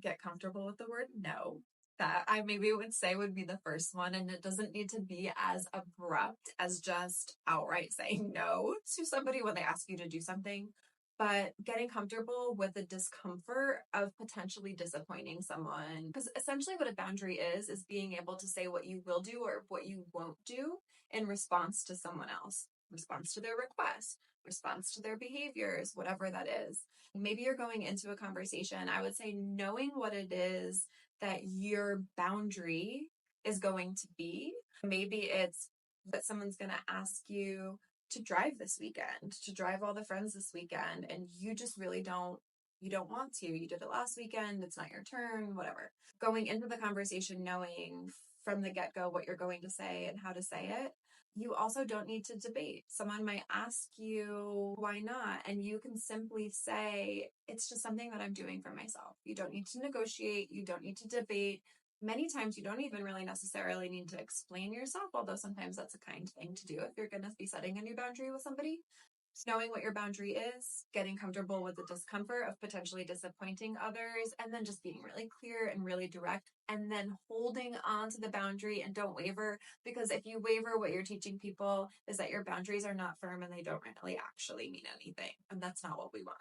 get comfortable with the word no. That I maybe would say would be the first one. And it doesn't need to be as abrupt as just outright saying no to somebody when they ask you to do something, but getting comfortable with the discomfort of potentially disappointing someone. Because essentially, what a boundary is being able to say what you will do or what you won't do in response to someone else, response to their request, response to their behaviors, whatever that is. Maybe you're going into a conversation. I would say knowing what it is that your boundary is going to be. Maybe it's that someone's going to ask you to drive this weekend, to drive all the friends this weekend, and you just really don't want to. You did it last weekend, it's not your turn, whatever. Going into the conversation knowing from the get-go what you're going to say and how to say it. You also don't need to debate. Someone might ask you, why not? And you can simply say, it's just something that I'm doing for myself. You don't need to negotiate. You don't need to debate. Many times you don't even really necessarily need to explain yourself, although sometimes that's a kind thing to do if you're going to be setting a new boundary with somebody. Knowing what your boundary is, getting comfortable with the discomfort of potentially disappointing others, and then just being really clear and really direct, and then holding on to the boundary and don't waver. Because if you waver, what you're teaching people is that your boundaries are not firm and they don't really actually mean anything. And that's not what we want.